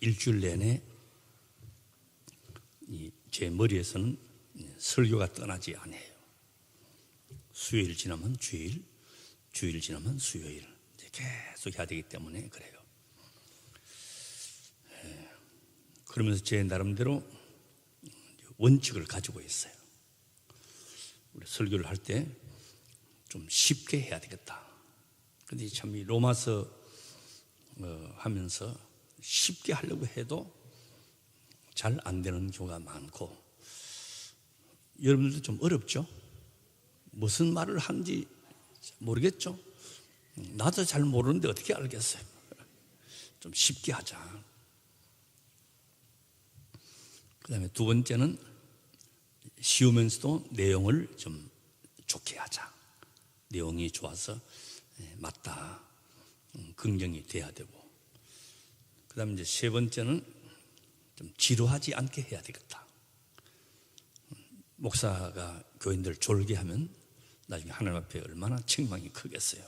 일주일 내내 제 머리에서는 설교가 떠나지 않아요. 수요일 지나면 주일, 주일 지나면 수요일 계속 해야 되기 때문에 그래요. 그러면서 제 나름대로 원칙을 가지고 있어요. 우리 설교를 할 때 좀 쉽게 해야 되겠다. 근데 참 이 로마서 하면서 쉽게 하려고 해도 잘 안 되는 경우가 많고, 여러분들도 좀 어렵죠? 무슨 말을 하는지 모르겠죠? 나도 잘 모르는데 어떻게 알겠어요? 좀 쉽게 하자. 그 다음에 두 번째는 쉬우면서도 내용을 좀 좋게 하자. 내용이 좋아서 맞다, 긍정이 돼야 되고. 그 다음에 이제 세 번째는 좀 지루하지 않게 해야 되겠다. 목사가 교인들 졸게 하면 나중에 하나님 앞에 얼마나 책망이 크겠어요.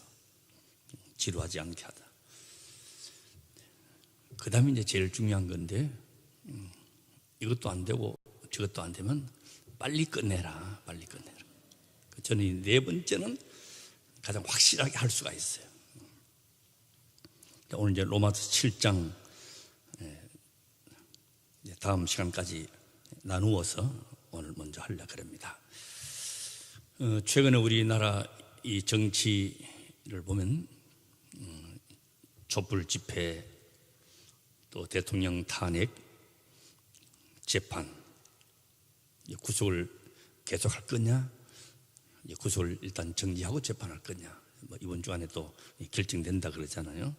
지루하지 않게 하다. 그 다음에 이제 제일 중요한 건데, 이것도 안 되고 저것도 안 되면 빨리 끝내라, 빨리 끝내라. 저는 이 네 번째는 가장 확실하게 할 수가 있어요. 오늘 이제 로마서 7장 다음 시간까지 나누어서 오늘 먼저 하려고 합니다. 최근에 우리나라 이 정치를 보면 촛불 집회, 또 대통령 탄핵, 재판, 구속을 계속할 거냐, 구속을 일단 정지하고 재판할 거냐, 이번 주 안에 또 결정된다 그러잖아요.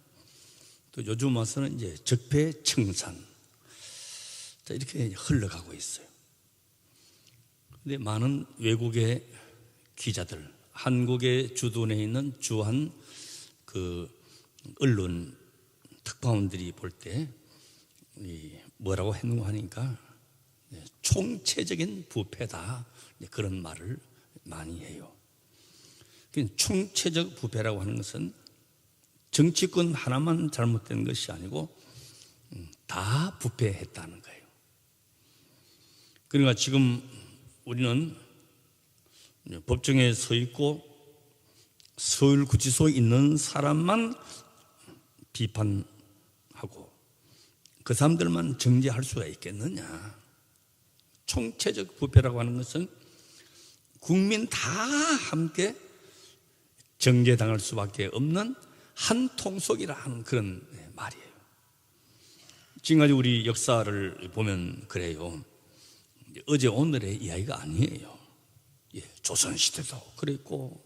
또 요즘 와서는 이제 적폐청산, 이렇게 흘러가고 있어요. 근데 많은 외국의 기자들, 한국의 주둔해 있는 주한 그 언론 특파원들이 볼 때 뭐라고 했는가 하니까 총체적인 부패다, 그런 말을 많이 해요. 총체적 부패라고 하는 것은 정치권 하나만 잘못된 것이 아니고 다 부패했다는 거예요. 그러니까 지금 우리는 법정에 서 있고 서울구치소에 있는 사람만 비판하고 그 사람들만 정죄할 수가 있겠느냐. 총체적 부패라고 하는 것은 국민 다 함께 정죄당할 수밖에 없는 한 통속이라 하는 그런 말이에요. 지금까지 우리 역사를 보면 그래요. 어제 오늘의 이야기가 아니에요. 조선시대도 그랬고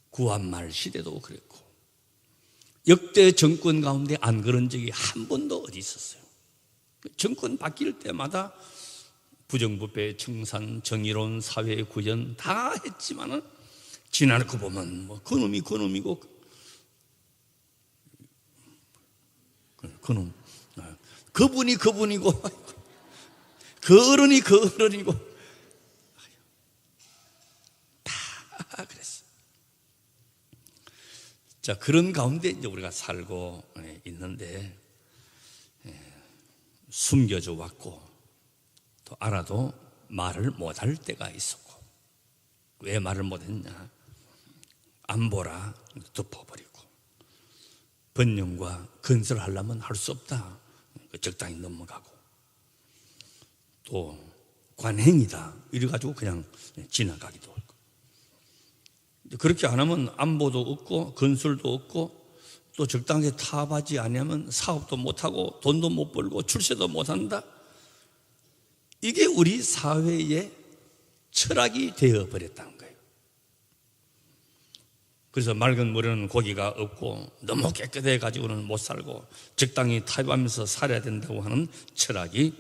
구한말 시대도 그랬고 역대 정권 가운데 안 그런 적이 한 번도 어디 있었어요. 정권 바뀔 때마다 부정부패, 청산, 정의로운 사회 구현 다 했지만은 지나놓고 보면 뭐 그놈이 그놈이고 그놈, 그분이 그분이고 그 어른이 그 어른이고 다 그랬어. 자, 그런 가운데 이제 우리가 살고 있는데 숨겨져 왔고 또 알아도 말을 못할 때가 있었고, 왜 말을 못했냐? 안보라 덮어버리고 번영과 건설하려면 할 수 없다, 적당히 넘어가고, 또 관행이다 이래가지고 그냥 지나가기도 하고, 그렇게 안 하면 안보도 없고 건설도 없고 또 적당하게 타협하지 않으면 사업도 못하고 돈도 못 벌고 출세도 못한다. 이게 우리 사회의 철학이 되어버렸다는 거예요. 그래서 맑은 물에는 고기가 없고 너무 깨끗해 가지고는 못 살고 적당히 타협하면서 살아야 된다고 하는 철학이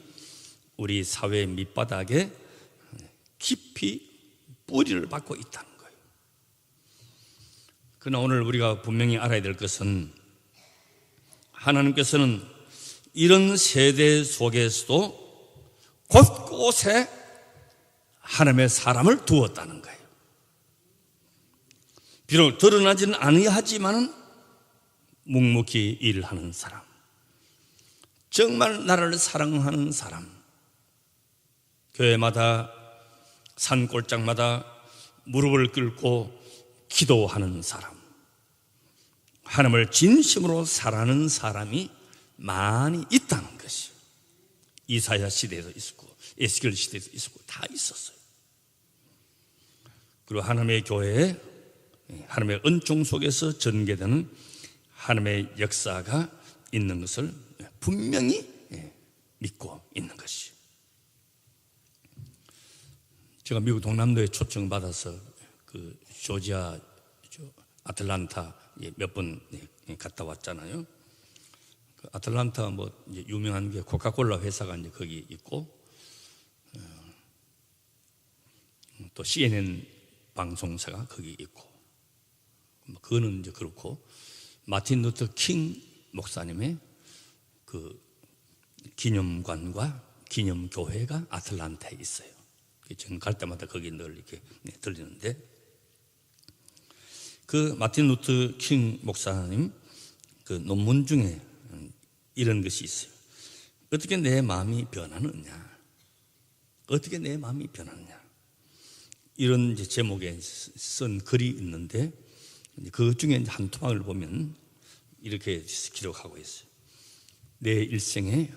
우리 사회 밑바닥에 깊이 뿌리를 받고 있다는 거예요. 그러나 오늘 우리가 분명히 알아야 될 것은 하나님께서는 이런 세대 속에서도 곳곳에 하나님의 사람을 두었다는 거예요. 비록 드러나지는 아니하지만은 묵묵히 일하는 사람, 정말 나를 사랑하는 사람, 교회마다 산골짜기마다 무릎을 꿇고 기도하는 사람, 하나님을 진심으로 사랑하는 사람이 많이 있다는 것이 이사야 시대에도 있었고 에스겔 시대에도 있었고 다 있었어요. 그리고 하나님의 교회에 하나님의 은총 속에서 전개되는 하나님의 역사가 있는 것을 분명히 믿고 있는 것이. 제가 미국 동남도에 초청받아서 그 조지아 아틀란타 몇 번 갔다 왔잖아요. 그 아틀란타 뭐 이제 유명한 게 코카콜라 회사가 이제 거기 있고, 또 CNN 방송사가 거기 있고, 뭐 그거는 이제 그렇고, 마틴 루터 킹 목사님의 그 기념관과 기념교회가 아틀란타에 있어요. 저는 갈 때마다 거기 늘 이렇게 들리는데, 그 마틴 루터 킹 목사님 그 논문 중에 이런 것이 있어요. 어떻게 내 마음이 변하느냐? 어떻게 내 마음이 변하느냐? 이런 이제 제목에 쓴 글이 있는데, 그 중에 한 토막을 보면 이렇게 기록하고 있어요. 내 일생에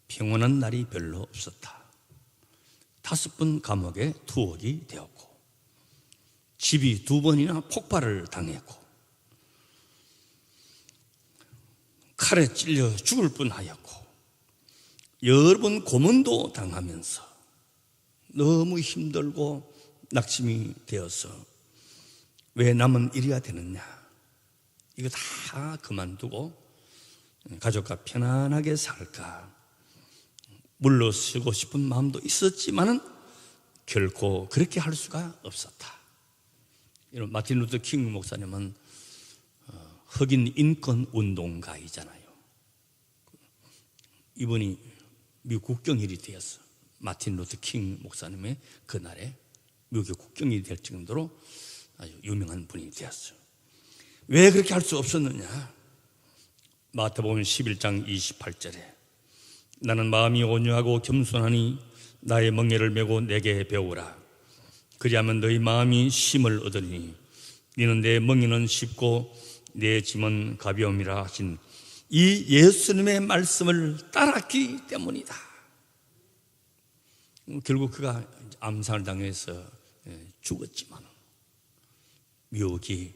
평온한 날이 별로 없었다. 5번 감옥에 투옥이 되었고, 집이 2번이나 폭발을 당했고, 칼에 찔려 죽을 뻔하였고, 여러 번 고문도 당하면서 너무 힘들고 낙심이 되어서 왜 남은 이래야 되느냐, 이거 다 그만두고 가족과 편안하게 살까 물러서고 싶은 마음도 있었지만은 결코 그렇게 할 수가 없었다. 이런 마틴 루터 킹 목사님은 흑인 인권 운동가이잖아요. 이분이 미국 국경일이 되었어. 마틴 루터 킹 목사님의 그날에 미국의 국경일이 될 정도로 아주 유명한 분이 되었어요. 왜 그렇게 할 수 없었느냐? 마태복음 11장 28절에 나는 마음이 온유하고 겸손하니 나의 멍에를 메고 내게 배우라. 그리하면 너희 마음이 쉼을 얻으리니 너는 내 멍에는 쉽고 내 짐은 가벼움이라 하신 이 예수님의 말씀을 따랐기 때문이다. 결국 그가 암살을 당해서 죽었지만 미국이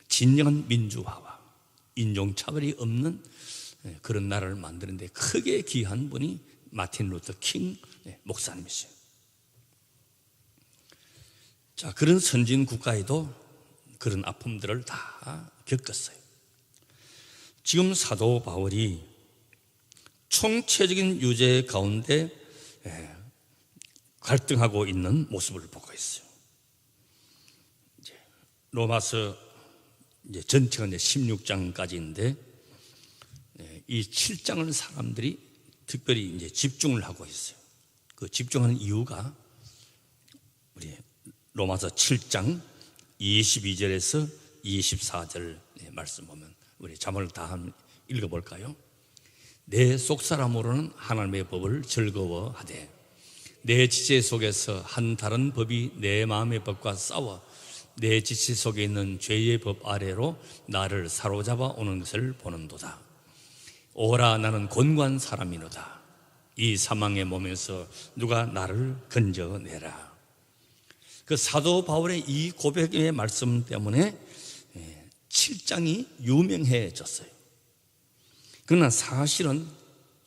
진정한 민주화와 인종차별이 없는 그런 나라를 만드는데 크게 기여한 분이 마틴 루터 킹 목사님이세요. 자, 그런 선진 국가에도 그런 아픔들을 다 겪었어요. 지금 사도 바울이 총체적인 유죄 가운데 갈등하고 있는 모습을 보고 있어요. 로마서 이제 전체가 이제 16장까지인데 이 7장을 사람들이 특별히 이제 집중을 하고 있어요. 그 집중하는 이유가 우리 로마서 7장 22절에서 24절 말씀 보면 우리 자문을 다 한번 읽어볼까요? 내 속사람으로는 하나님의 법을 즐거워하되 내 지체 속에서 한 다른 법이 내 마음의 법과 싸워 내 지체 속에 있는 죄의 법 아래로 나를 사로잡아 오는 것을 보는도다. 오라 나는 곤고한 사람이로다. 이 사망의 몸에서 누가 나를 건져내라. 그 사도 바울의 이 고백의 말씀 때문에 7장이 유명해졌어요. 그러나 사실은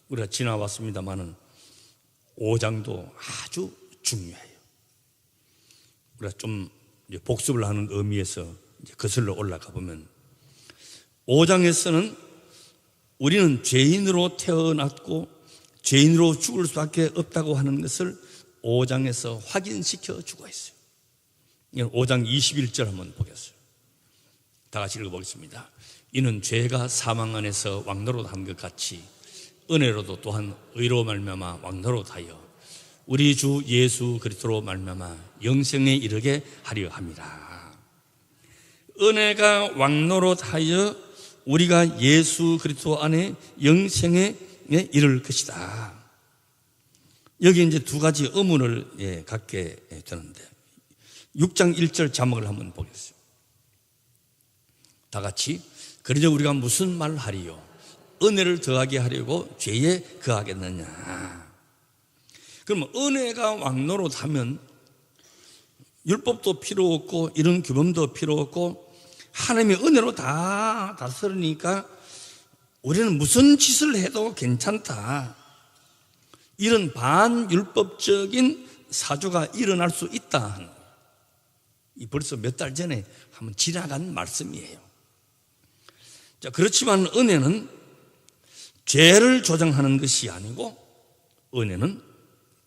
우리가 지나왔습니다마는 5장도 아주 중요해요. 우리가 좀 복습을 하는 의미에서 거슬러 올라가 보면 5장에서는 우리는 죄인으로 태어났고 죄인으로 죽을 수밖에 없다고 하는 것을 5장에서 확인시켜 주고 있어요. 5장 21절 한번 보겠어요. 다 같이 읽어보겠습니다. 이는 죄가 사망 안에서 왕노릇한 것 같이 은혜로도 또한 의로 말미암아 왕노릇하여 우리 주 예수 그리스도로 말미암아 영생에 이르게 하려 함이라. 은혜가 왕노릇하여 우리가 예수 그리스도 안에 영생에 이를 것이다. 여기 이제 두 가지 의문을 갖게 되는데 6장 1절 자막을 한번 보겠습니다. 다 같이 그러자 우리가 무슨 말을 하리요? 은혜를 더하게 하려고 죄에 거하겠느냐? 그러면 은혜가 왕노릇하면 율법도 필요 없고 이런 규범도 필요 없고 하나님의 은혜로 다 다스리니까 우리는 무슨 짓을 해도 괜찮다. 이런 반율법적인 사조가 일어날 수 있다. 이 벌써 몇 달 전에 한번 지나간 말씀이에요. 자, 그렇지만 은혜는 죄를 조장하는 것이 아니고 은혜는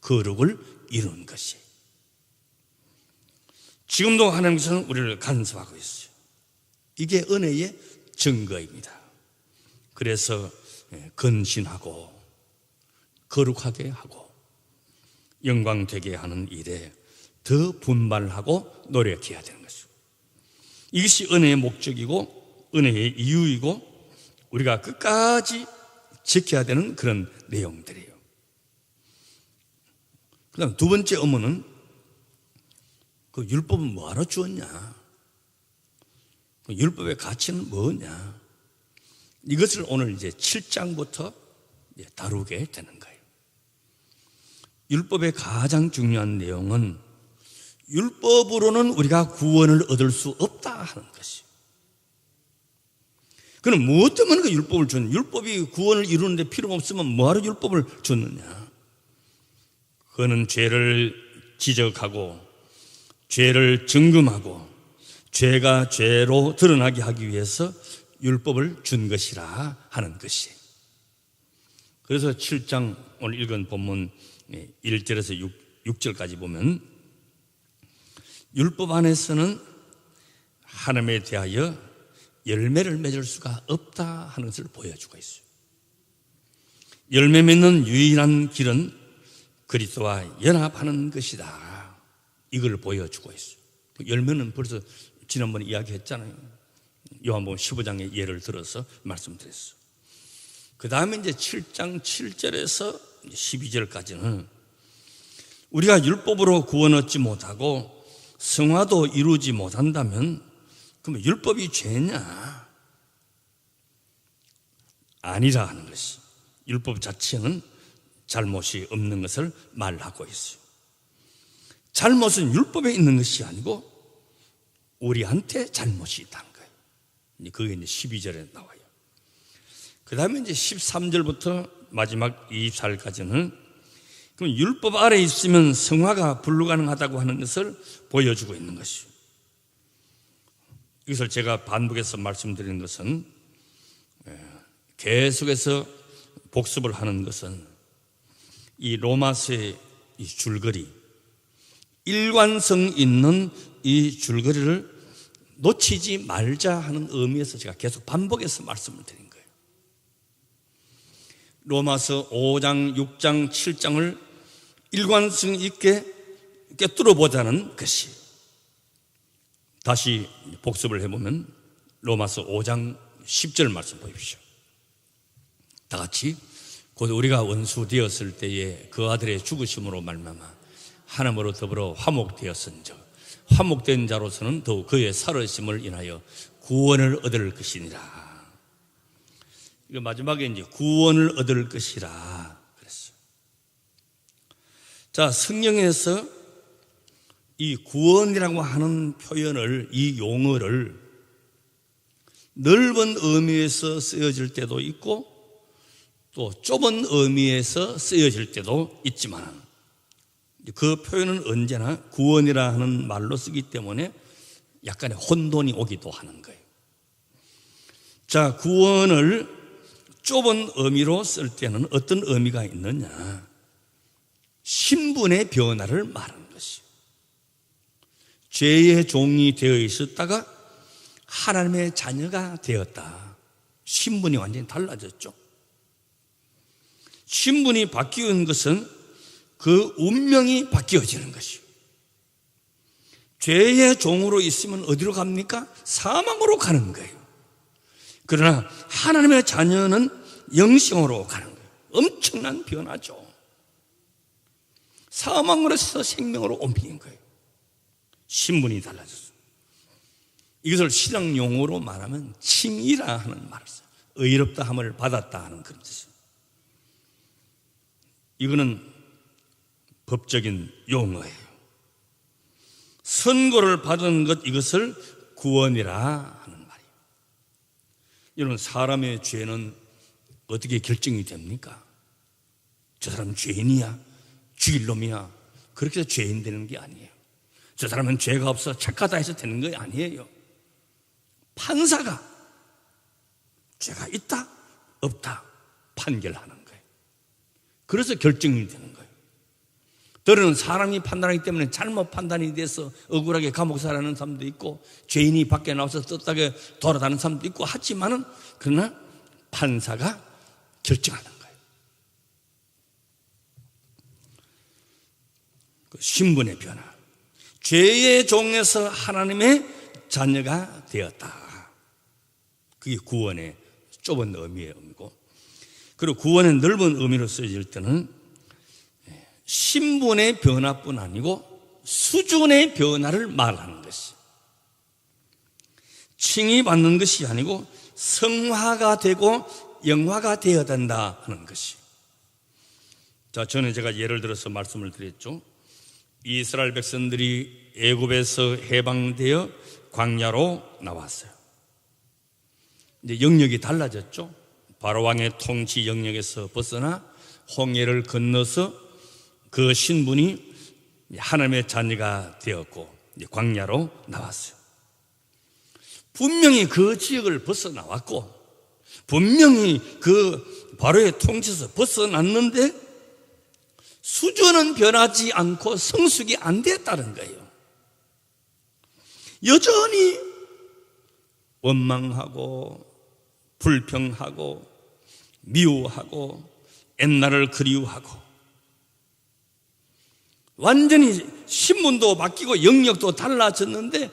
거룩을 이루는 것이에요. 지금도 하나님께서는 우리를 간섭하고 있어요. 이게 은혜의 증거입니다. 그래서 근신하고 거룩하게 하고 영광되게 하는 일에 더 분발하고 노력해야 되는 것이죠. 이것이 은혜의 목적이고 은혜의 이유이고 우리가 끝까지 지켜야 되는 그런 내용들이에요. 그 다음 두 번째 의문은 그 율법은 뭐하러 주었냐? 그 율법의 가치는 뭐냐? 이것을 오늘 이제 7장부터 다루게 되는 거예요. 율법의 가장 중요한 내용은 율법으로는 우리가 구원을 얻을 수 없다 하는 것이에요. 그럼 무엇 때문에 그 율법을 줬냐? 율법이 구원을 이루는데 필요가 없으면 뭐하러 율법을 줬느냐? 그거는 죄를 지적하고 죄를 증금하고 죄가 죄로 드러나게 하기 위해서 율법을 준 것이라 하는 것이에요. 그래서 7장 오늘 읽은 본문 1절에서 6절까지 보면 율법 안에서는 하나님에 대하여 열매를 맺을 수가 없다 하는 것을 보여주고 있어요. 열매 맺는 유일한 길은 그리스도와 연합하는 것이다. 이걸 보여주고 있어요. 열매는 벌써 지난번에 이야기했잖아요. 요한복음 15장의 예를 들어서 말씀드렸어요. 그 다음에 이제 7장 7절에서 12절까지는 우리가 율법으로 구원 얻지 못하고 성화도 이루지 못한다면 그러면 율법이 죄냐? 아니라 하는 것이 율법 자체는 잘못이 없는 것을 말하고 있어요. 잘못은 율법에 있는 것이 아니고 우리한테 잘못이 있다는 거예요. 그게 이제 12절에 나와요. 그 다음에 이제 13절부터 마지막 24절까지는 그럼 율법 아래 있으면 성화가 불가능하다고 하는 것을 보여주고 있는 것이요. 이것을 제가 반복해서 말씀드리는 것은 계속해서 복습을 하는 것은 이 로마서의 이 줄거리, 일관성 있는 이 줄거리를 놓치지 말자 하는 의미에서 제가 계속 반복해서 말씀을 드린 거예요. 로마서 5장, 6장, 7장을 일관성 있게 꿰뚫어 보자는 것이. 다시 복습을 해보면 로마서 5장 10절 말씀 보십시오. 다 같이 곧 우리가 원수 되었을 때에 그 아들의 죽으심으로 말미암아 하나님으로 더불어 화목되었은즉 화목된 자로서는 더욱 그의 살으심을 인하여 구원을 얻을 것이니라. 이거 마지막에 이제 구원을 얻을 것이라 그랬어요. 자, 성경에서 이 구원이라고 하는 표현을, 이 용어를 넓은 의미에서 쓰여질 때도 있고 또 좁은 의미에서 쓰여질 때도 있지만 그 표현은 언제나 구원이라 하는 말로 쓰기 때문에 약간의 혼돈이 오기도 하는 거예요. 자, 구원을 좁은 의미로 쓸 때는 어떤 의미가 있느냐? 신분의 변화를 말하는 것이요. 죄의 종이 되어 있었다가 하나님의 자녀가 되었다. 신분이 완전히 달라졌죠. 신분이 바뀌는 것은 그 운명이 바뀌어지는 것이요. 죄의 종으로 있으면 어디로 갑니까? 사망으로 가는 거예요. 그러나 하나님의 자녀는 영생으로 가는 거예요. 엄청난 변화죠. 사망으로서 생명으로 옮긴 거예요. 신분이 달라졌어요. 이것을 신앙 용어로 말하면 칭의라 하는 말을 써요. 의롭다 함을 받았다 하는 그런 뜻이에요. 이거는 법적인 용어예요. 선고를 받은 것, 이것을 구원이라 하는 말이에요. 여러분, 사람의 죄는 어떻게 결정이 됩니까? 저 사람은 죄인이야, 죽일 놈이야, 그렇게 해서 죄인 되는 게 아니에요. 저 사람은 죄가 없어 착하다 해서 되는 게 아니에요. 판사가 죄가 있다 없다 판결하는 거예요. 그래서 결정이 되는 거예요. 때로는 사람이 판단하기 때문에 잘못 판단이 돼서 억울하게 감옥 살아가는 사람도 있고, 죄인이 밖에 나와서 떳떳하게 돌아다니는 사람도 있고 하지만은, 그러나 판사가 결정하는 거예요. 그 신분의 변화, 죄의 종에서 하나님의 자녀가 되었다. 그게 구원의 좁은 의미고, 그리고 구원의 넓은 의미로 쓰여질 때는 신분의 변화뿐 아니고 수준의 변화를 말하는 것이, 칭의받는 것이 아니고 성화가 되고 영화가 되어야 된다 하는 것이. 자, 전에 제가 예를 들어서 말씀을 드렸죠. 이스라엘 백성들이 애굽에서 해방되어 광야로 나왔어요. 이제 영역이 달라졌죠. 바로왕의 통치 영역에서 벗어나 홍해를 건너서 그 신분이 하나님의 자녀가 되었고 이제 광야로 나왔어요. 분명히 그 지역을 벗어나왔고 분명히 그 바로의 통치에서 벗어났는데 수준은 변하지 않고 성숙이 안 됐다는 거예요. 여전히 원망하고 불평하고 미워하고 옛날을 그리워하고, 완전히 신분도 바뀌고 영역도 달라졌는데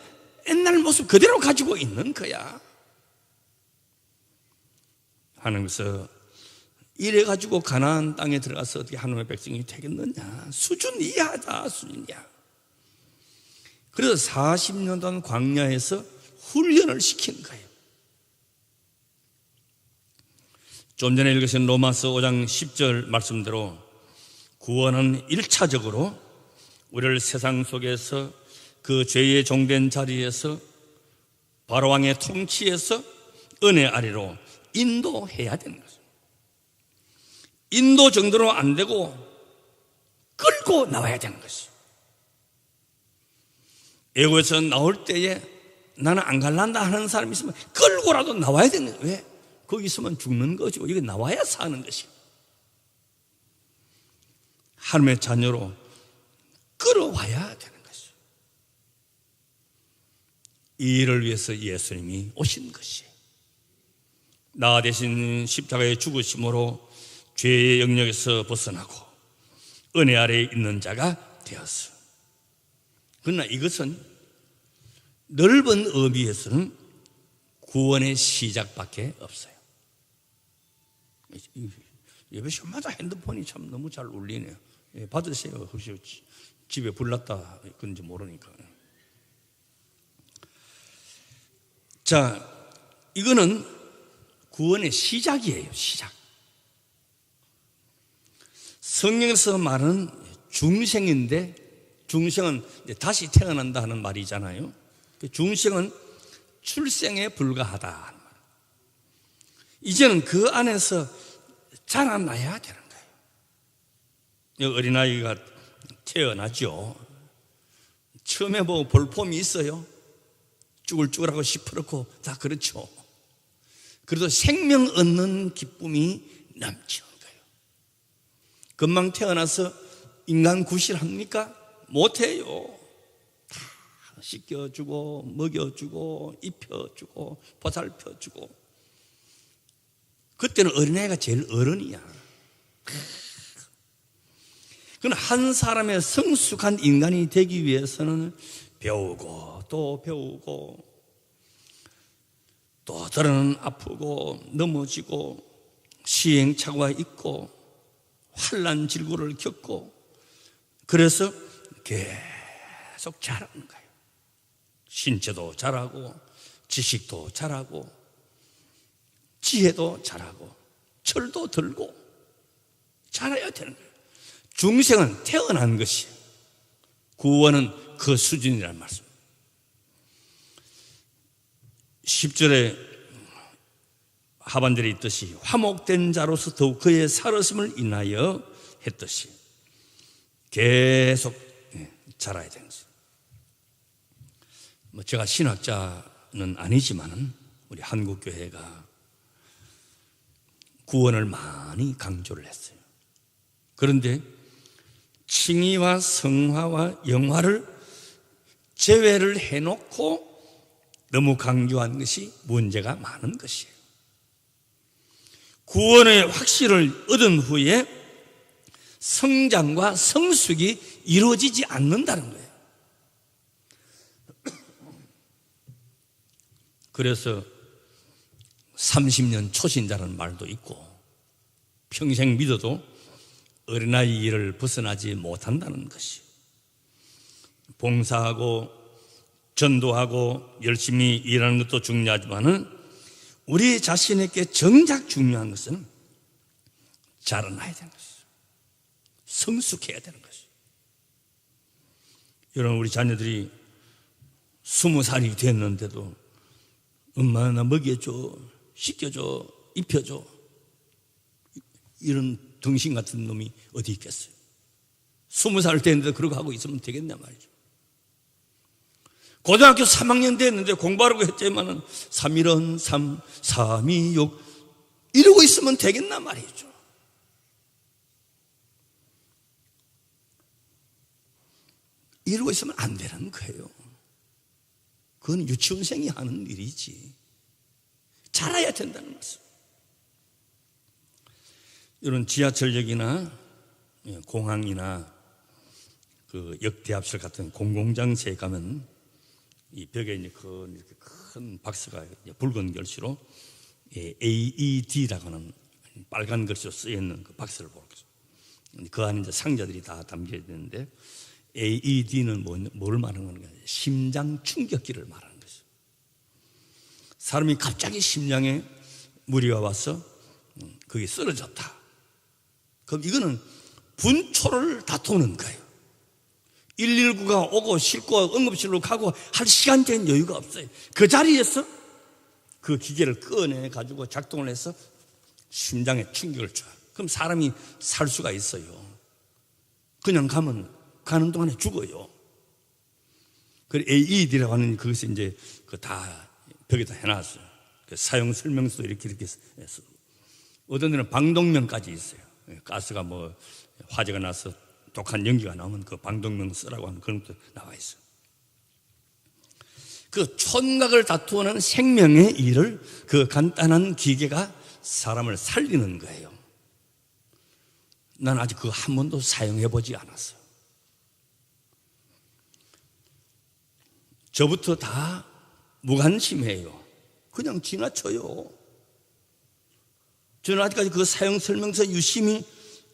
옛날 모습 그대로 가지고 있는 거야. 하나님께서 이래가지고 가나안 땅에 들어가서 어떻게 하나님의 백성이 되겠느냐, 수준 이하다, 수준 이하. 그래서 40년 동안 광야에서 훈련을 시킨 거예요. 좀 전에 읽으신 로마서 5장 10절 말씀대로 구원은 1차적으로 우리를 세상 속에서 그 죄의 종된 자리에서 바로왕의 통치에서 은혜 아래로 인도해야 되는 거죠. 인도 정도로 안 되고 끌고 나와야 되는 것이죠. 애국에서 나올 때에 나는 안 갈란다 하는 사람이 있으면 끌고라도 나와야 되는 거예요. 왜? 거기 있으면 죽는 거죠. 여기 나와야 사는 것이에요. 하나님의 자녀로 끌어와야 되는 것이에요. 이 일을 위해서 예수님이 오신 것이에요. 나 대신 십자가의 죽으심으로 죄의 영역에서 벗어나고 은혜 아래에 있는 자가 되었어요. 그러나 이것은 넓은 의미에서는 구원의 시작밖에 없어요. 예배 시간마다 핸드폰이 참 너무 잘 울리네요. 예, 받으세요. 혹시 집에 불났다 그런지 모르니까. 자, 이거는 구원의 시작이에요. 시작. 성경에서 말하는 중생인데, 중생은 이제 다시 태어난다 하는 말이잖아요. 중생은 출생에 불과하다. 이제는 그 안에서 자라나야 되는 거예요. 어린아이가 태어나죠. 처음에 뭐 볼품이 있어요. 쭈글쭈글하고 시퍼렇고 다 그렇죠. 그래도 생명 얻는 기쁨이 넘치는 거예요. 금방 태어나서 인간 구실합니까? 못해요. 다 씻겨주고 먹여주고 입혀주고 보살펴주고. 그때는 어린아이가 제일 어른이야. 그러나 한 사람의 성숙한 인간이 되기 위해서는 배우고 또 배우고 또 때로는 아프고 넘어지고 시행착오가 있고 환난 질고를 겪고 그래서 계속 자라는 거예요. 신체도 자라고 지식도 자라고 지혜도 자라고 철도 들고 자라야 되는 거예요. 중생은 태어난 것이에요. 구원은 그 수준이라는 말씀. 10절에 하반절에 있듯이 화목된 자로서 더욱 그의 살았음을 인하여 했듯이 계속 자라야 되는 것이에요. 제가 신학자는 아니지만은 우리 한국교회가 구원을 많이 강조를 했어요. 그런데 칭의와 성화와 영화를 제외를 해놓고 너무 강조한 것이 문제가 많은 것이에요. 구원의 확신을 얻은 후에 성장과 성숙이 이루어지지 않는다는 거예요. 그래서 30년 초신자라는 말도 있고 평생 믿어도 어린아이 일을 벗어나지 못한다는 것이, 봉사하고 전도하고 열심히 일하는 것도 중요하지만은 우리 자신에게 정작 중요한 것은 자라나야 되는 것이죠. 성숙해야 되는 것이죠. 여러분, 우리 자녀들이 20살이 됐는데도 엄마 나 먹여줘, 씻겨줘, 입혀줘, 이런 등신 같은 놈이 어디 있겠어요? 20살 됐는데 그러고 하고 있으면 되겠냐 말이죠. 고등학교 3학년 됐는데 공부하라고 했지만은 3일은 3, 3이 6 이러고 있으면 되겠나 말이죠. 이러고 있으면 안 되는 거예요. 그건 유치원생이 하는 일이지. 자라야 된다는 말씀. 이런 지하철역이나 공항이나 그 역대합실 같은 공공장소에 가면 이 벽에 이렇게 큰 박스가 붉은 글씨로 AED라고 하는 빨간 글씨로 쓰여 있는 그 박스를 보겠죠. 그 안에 이제 상자들이 다 담겨 있는데 AED는 뭘 말하는 건가? 심장 충격기를 말하는 것이죠. 사람이 갑자기 심장에 무리가 와서 거기 쓰러졌다. 그럼 이거는 분초를 다투는 거예요. 119가 오고 싣고 응급실로 가고 할 시간적인 여유가 없어요. 그 자리에서 그 기계를 꺼내 가지고 작동을 해서 심장에 충격을 줘요. 그럼 사람이 살 수가 있어요. 그냥 가는 동안에 죽어요. 그 AED라고 하는 그것이 이제 그 다 벽에다 해놨어요. 그 사용 설명서도 이렇게 해서 어떤 데는 방독면까지 있어요. 가스가 뭐 화재가 나서 독한 연기가 나오면 그 방독면 쓰라고 하는 그런 것도 나와 있어요. 그 촌각을 다투는 생명의 일을 그 간단한 기계가 사람을 살리는 거예요. 난 아직 그거 한 번도 사용해 보지 않았어요. 저부터 다 무관심해요. 그냥 지나쳐요. 저는 아직까지 그 사용 설명서 유심히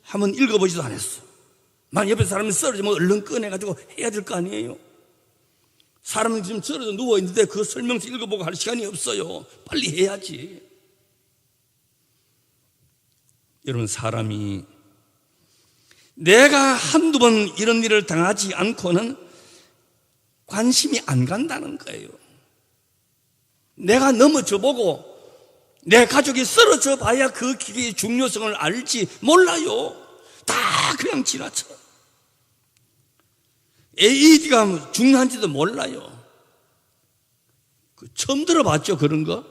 한번 읽어보지도 않았어. 만 옆에 사람이 쓰러지면 얼른 꺼내가지고 해야 될 거 아니에요. 사람은 지금 쓰러져 누워있는데 그 설명서 읽어보고 할 시간이 없어요. 빨리 해야지. 여러분, 사람이 내가 한두 번 이런 일을 당하지 않고는 관심이 안 간다는 거예요. 내가 넘어져 보고 내 가족이 쓰러져 봐야 그 길의 중요성을 알지 몰라요. 다 그냥 지나쳐. AED가 중요한지도 몰라요. 처음 들어봤죠, 그런 거?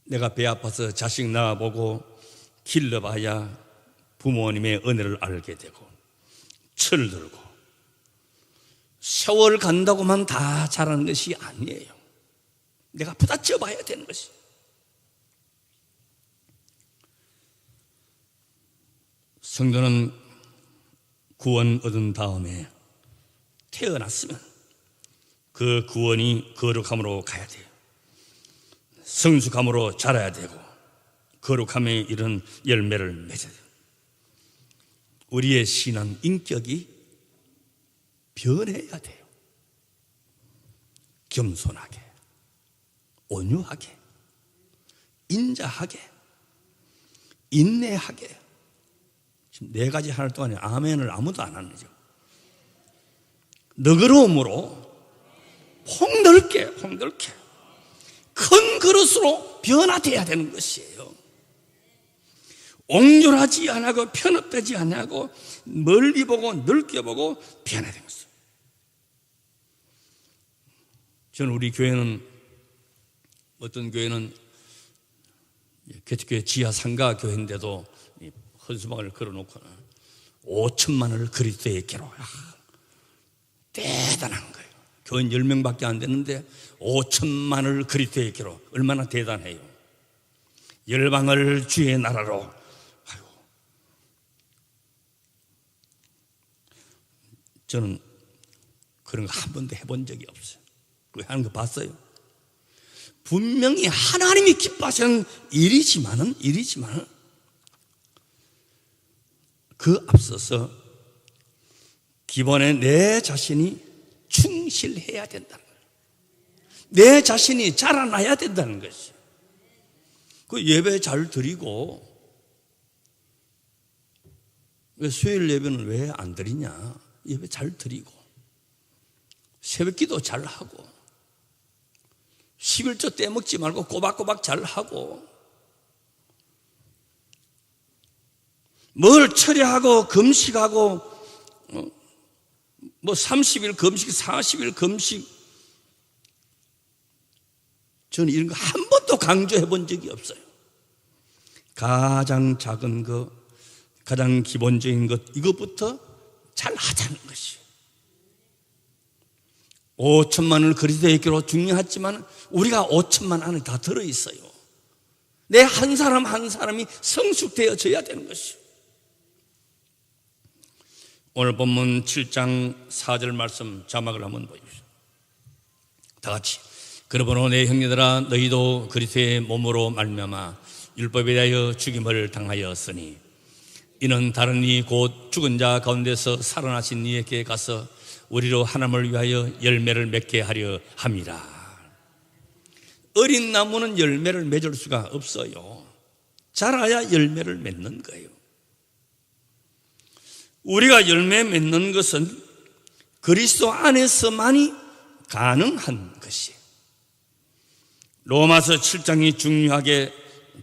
내가 배 아파서 자식 낳아보고 길러봐야 부모님의 은혜를 알게 되고 철 들고 세월 간다고만 다 자라는 것이 아니에요. 내가 부딪혀 봐야 되는 것이. 성도는 구원 얻은 다음에 태어났으면 그 구원이 거룩함으로 가야 돼요. 성숙함으로 자라야 되고 거룩함에 이른 열매를 맺어야 돼요. 우리의 신앙 인격이 변해야 돼요. 겸손하게, 온유하게, 인자하게, 인내하게. 지금 4가지 하는 동안에 아멘을 아무도 안 하는 거죠. 너그러움으로 폭넓게 큰 그릇으로 변화되어야 되는 것이에요. 옹졸하지 않고 편협되지 않고 멀리 보고 넓게 보고 변화되는 것이에요. 저는 우리 교회는, 어떤 교회는 개척교회 지하 상가 교회인데도 헌수막을 걸어놓고 5천만 원을 그리스도에게로. 대단한 거예요. 교인 10명밖에 안 되는데 5천만 원을 그리스도에게로. 얼마나 대단해요. 열방을 주의 나라로. 아이고. 저는 그런 거 한 번도 해본 적이 없어요. 왜 하는 거 봤어요? 분명히 하나님이 기뻐하시는 일이지만은 그 앞서서 기본에 내 자신이 충실해야 된다는 거예요. 내 자신이 자라나야 된다는 것이. 그 예배 잘 드리고, 왜 수요일 예배는 왜 안 드리냐? 예배 잘 드리고, 새벽 기도 잘 하고, 11조 떼먹지 말고 꼬박꼬박 잘 하고, 뭘 처리하고 금식하고, 뭐 30일 금식, 40일 금식, 저는 이런 거 한 번도 강조해 본 적이 없어요. 가장 작은 것, 가장 기본적인 것, 이것부터 잘 하자는 것이. 5천만 원을 그리스도에게로 중요하지만 우리가 5천만 안에 다 들어있어요. 내 한 사람 한 사람이 성숙되어져야 되는 것이요. 오늘 본문 7장 4절 말씀 자막을 한번 보십시오. 다 같이. 그러므로 내 형제들아, 너희도 그리스도의 몸으로 말미암아 율법에 대하여 죽임을 당하였으니 이는 다른 이 곧 죽은 자 가운데서 살아나신 이에게 가서 우리로 하나님을 위하여 열매를 맺게 하려 함이라. 어린 나무는 열매를 맺을 수가 없어요. 자라야 열매를 맺는 거예요. 우리가 열매 맺는 것은 그리스도 안에서만이 가능한 것이에요. 로마서 7장이 중요하게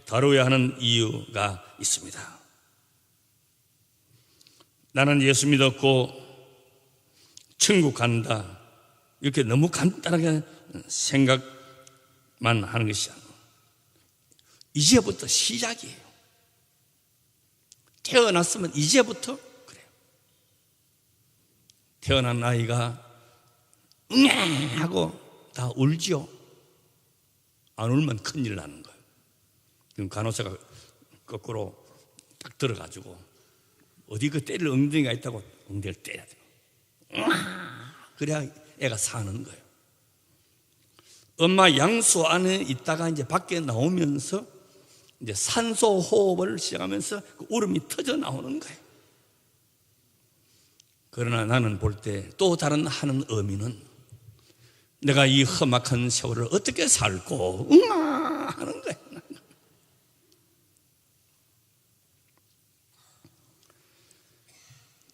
다뤄야 하는 이유가 있습니다. 나는 예수 믿었고 천국 간다, 이렇게 너무 간단하게 생각만 하는 것이 아니고 이제부터 시작이에요. 태어났으면 이제부터 그래요. 태어난 아이가 응애 하고 다 울죠. 안 울면 큰일 나는 거예요. 그럼 간호사가 거꾸로 딱 들어가지고 어디 그 때릴 엉덩이가 있다고 엉덩이를 때려야 돼요. 그래야 애가 사는 거예요. 엄마 양수 안에 있다가 이제 밖에 나오면서 이제 산소 호흡을 시작하면서 그 울음이 터져 나오는 거예요. 그러나 나는 볼 때 또 다른 하는 의미는 내가 이 험악한 세월을 어떻게 살고 하는 거예요.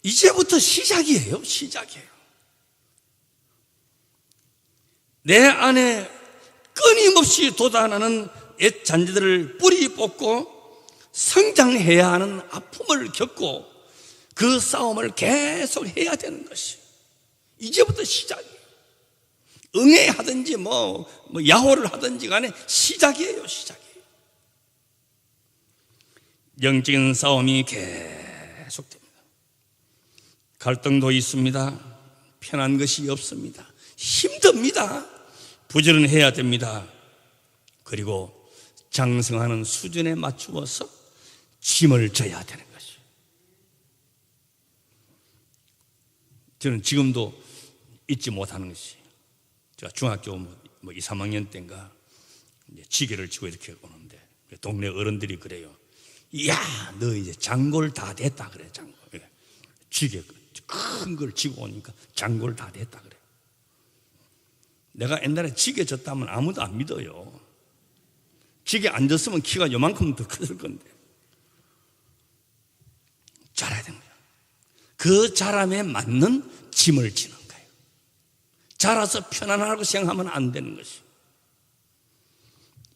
이제부터 시작이에요. 내 안에 끊임없이 돋아나는 옛 잔재들을 뿌리 뽑고 성장해야 하는 아픔을 겪고 그 싸움을 계속 해야 되는 것이 이제부터 시작이에요. 응애하든지 뭐 야호를 하든지 간에 시작이에요. 영적인 싸움이 계속됩니다. 갈등도 있습니다. 편한 것이 없습니다. 힘듭니다. 부지런해야 됩니다. 그리고 장성하는 수준에 맞추어서 짐을 져야 되는 것이에요. 저는 지금도 잊지 못하는 것이, 제가 중학교 2, 3학년 때인가 이제 지게를 지고 이렇게 오는데 동네 어른들이 그래요. 이야, 너 이제 장골 다 됐다 그래. 장골. 지게 큰 걸 지고 오니까 장골 다 됐다 그래. 내가 옛날에 지게 졌다면 아무도 안 믿어요. 지게 안 졌으면 키가 요만큼 더 컸을 건데. 자라야 되는 거예요. 그 자람에 맞는 짐을 지는 거예요. 자라서 편안하고 생각하면 안 되는 것이.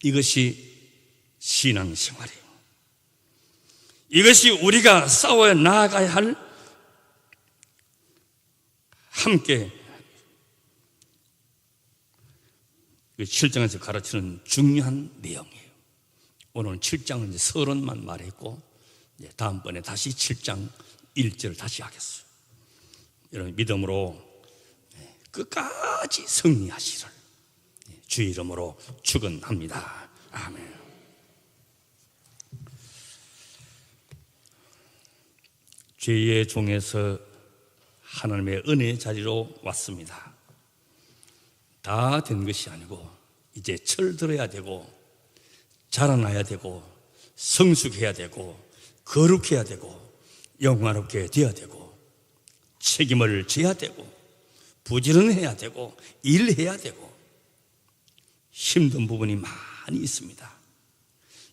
이것이 신앙생활이에요. 이것이 우리가 싸워 나아가야 할 함께 7장에서 가르치는 중요한 내용이에요. 오늘 7장은 이제 서론만 말했고 다음번에 다시 7장 1절을 다시 하겠어요. 여러분 믿음으로 끝까지 승리하시를 주의 이름으로 축원합니다. 아멘. 죄의 종에서 하나님의 은혜의 자리로 왔습니다. 다 된 것이 아니고 이제 철들어야 되고 자라나야 되고 성숙해야 되고 거룩해야 되고 영화롭게 되어야 되고 책임을 져야 되고 부지런해야 되고 일해야 되고 힘든 부분이 많이 있습니다.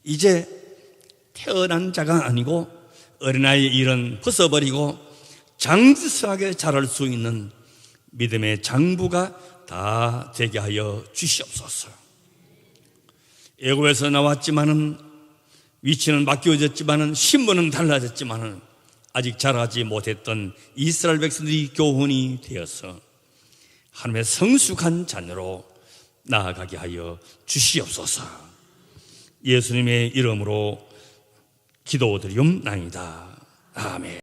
이제 태어난 자가 아니고 어린아이의 일은 벗어버리고 장수하게 자랄 수 있는 믿음의 장부가 다 되게 하여 주시옵소서. 애굽에서 나왔지만은 위치는 바뀌어졌지만은 신분은 달라졌지만은 아직 자라지 못했던 이스라엘 백성들이 교훈이 되어서 하나님의 성숙한 자녀로 나아가게 하여 주시옵소서. 예수님의 이름으로 기도드리옵나이다. 아멘.